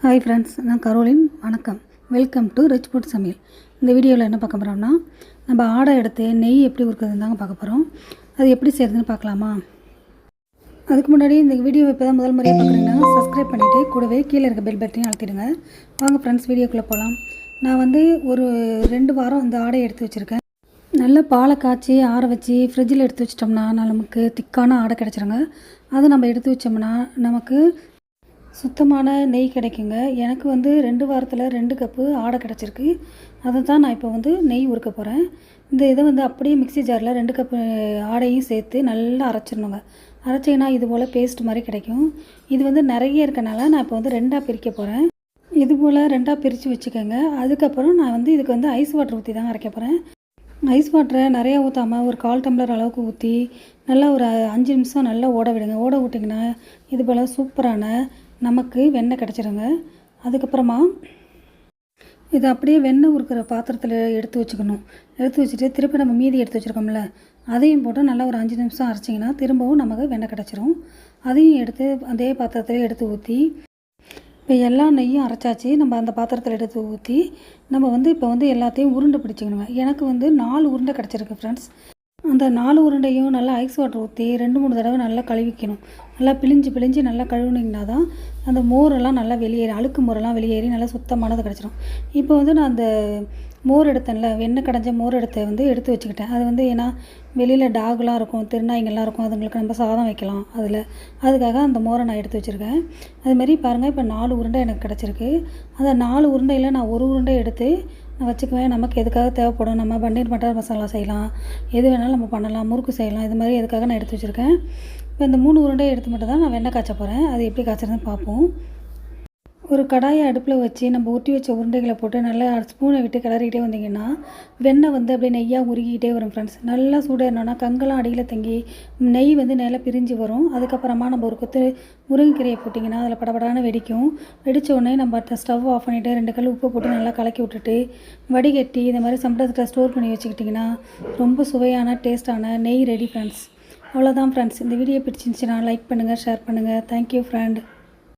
Hi friends, நான் Caroline. வணக்கம். Welcome to rich food சமையல். இந்த வீடியோவில் என்ன பார்க்க போகிறோம்னா, நம்ம ஆடை எடுத்து நெய் எப்படி உருக்குறதுன்னு தாங்க பார்க்க போகிறோம். அது எப்படி செய்கிறதுன்னு பார்க்கலாமா? அதுக்கு முன்னாடி இந்த வீடியோ இப்போ தான் முதல் முறையாக பார்க்குறீங்கன்னா சப்ஸ்கிரைப் பண்ணிவிட்டு கூடவே கீழே இருக்க பெல் பட்டனையும் அழுத்திடுங்க. வாங்க ஃப்ரெண்ட்ஸ், வீடியோக்குள்ளே போகலாம். நான் 2 வாரம் அந்த ஆடையை எடுத்து வச்சுருக்கேன். நல்லா பாலை காய்ச்சி ஆற வச்சு ஃப்ரிட்ஜில் எடுத்து வச்சிட்டோம்னா நமக்கு திக்கான ஆடை கிடச்சிருங்க. அதை நம்ம எடுத்து வச்சோம்னா நமக்கு சுத்தமான நெய் கிடைக்குங்க. எனக்கு 2 வாரத்தில் 2 கப்பு ஆடை கிடச்சிருக்கு. அதை தான் நான் இப்போ நெய் உருக்க போகிறேன். இந்த இதை அப்படியே மிக்ஸி ஜாரில் 2 கப்பு ஆடையும் சேர்த்து நல்லா அரைச்சிடணுங்க. அரைச்சிங்கன்னா இது போல் பேஸ்ட் மாதிரி கிடைக்கும். இது நிறைய இருக்கனால நான் இப்போ 2ஆக பிரிக்க போகிறேன். இது போல் 2ஆக பிரித்து வச்சுக்கோங்க. அதுக்கப்புறம் நான் இதுக்கு ஐஸ் வாட்டர் ஊற்றி தாங்க அரைக்க போகிறேன். ஐஸ் வாட்டரை நிறையா ஊற்றாமல் ஒரு 1/4 டம்ளர் அளவுக்கு ஊற்றி நல்லா ஒரு 5 நிமிஷம் நல்லா ஓட விடுங்க. ஓட விட்டிங்கன்னா இது போல் சூப்பரான நமக்கு வெண்ணெய் கிடச்சிருங்க. அதுக்கப்புறமா இதை அப்படியே வெண்ணெய் உருக்கிற பாத்திரத்தில் எடுத்து வச்சுக்கணும். எடுத்து வச்சுட்டு திருப்பி நம்ம மீதி எடுத்து வச்சுருக்கோம்ல, அதையும் போட்டு நல்லா ஒரு 5 நிமிஷம் அரைச்சிங்கன்னா திரும்பவும் நமக்கு வெண்ணெய் கிடச்சிரும். அதையும் எடுத்து அதே பாத்திரத்தில் எடுத்து ஊற்றி இப்போ எல்லா நெய்யும் அரைச்சாச்சு. நம்ம அந்த பாத்திரத்தில் எடுத்து ஊற்றி நம்ம இப்போ எல்லாத்தையும் உருண்டை பிடிச்சிக்கணுங்க. எனக்கு 4 உருண்டை கிடச்சிருக்கு ஃப்ரெண்ட்ஸ். அந்த 4 உருண்டையும் நல்லா ஐஸ் வாட்டர் ஊற்றி 2-3 தடவை நல்லா கழுவிக்கணும். நல்லா பிழிஞ்சு நல்லா கழுவுனிங்கன்னா தான் அந்த மோரெல்லாம் நல்லா வெளியேறி, அழுக்கு மோரெல்லாம் வெளியேறி நல்லா சுத்தமானது கிடச்சிரும். இப்போ நான் அந்த மோர் எடுத்தேன்ல, வெண்ணெய் கடைஞ்ச மோர் எடுத்து வச்சுக்கிட்டேன். அது ஏன்னா வெளியில் டாக்லாம் இருக்கும், திருநாய்ங்கள்லாம் இருக்கும், அதுங்களுக்கு நம்ம சாதம் வைக்கலாம் அதுக்காக அந்த மோரை நான் எடுத்து வச்சுருக்கேன். அதுமாரி பாருங்கள், இப்போ 4 உருண்டை எனக்கு கிடச்சிருக்கு. அந்த 4 உருண்டையில் நான் ஒரு உருண்டை எடுத்து நான் வச்சுக்குவேன். நமக்கு எதுக்காக தேவைப்படும், நம்ம பன்னீர் பட்டர் மசாலா செய்யலாம், எது வேணாலும் நம்ம பண்ணலாம், முறுக்கு செய்யலாம், இது மாதிரி எதுக்காக நான் எடுத்து வச்சுருக்கேன். இப்போ இந்த 3 உருண்டையை எடுத்து மட்டும் தான் நான் வெண்ணெய் காய்ச்ச போகிறேன். அது எப்படி காய்ச்சறதுன்னு பார்ப்போம். ஒரு கடாயை அடுப்பில் வச்சு நம்ம உருட்டி வச்ச உருண்டைகளை போட்டு நல்லா ஸ்பூனை விட்டு கிளறிக்கிட்டே வந்தீங்கன்னா வெண்ணெய் அப்படியே நெய்யாக உருகிக்கிட்டே வரும் ஃப்ரெண்ட்ஸ். நல்லா சூடாக கங்கெல்லாம் அடியில் தங்கி நெய் நல்லா பிரிஞ்சு வரும். அதுக்கப்புறமா நம்ம ஒரு கொத்து முருங்கைக்கீரையை போட்டிங்கன்னா அதில் படபடான வெடிக்கும். வெடித்த உடனே நம்ம ஸ்டவ் ஆஃப் பண்ணிவிட்டு 2 கல் உப்பு போட்டு நல்லா கலக்கி விட்டுட்டு வடிகட்டி இந்த மாதிரி சம்பளத்தில் ஸ்டோர் பண்ணி வச்சுக்கிட்டிங்கன்னா ரொம்ப சுவையான டேஸ்ட்டான நெய் ரெடி ஃப்ரெண்ட்ஸ். அவ்வளோதான் ஃப்ரெண்ட்ஸ். இந்த வீடியோ பிடிச்சிருந்துச்சுன்னா லைக் பண்ணுங்கள், ஷேர் பண்ணுங்கள். Thank you friend.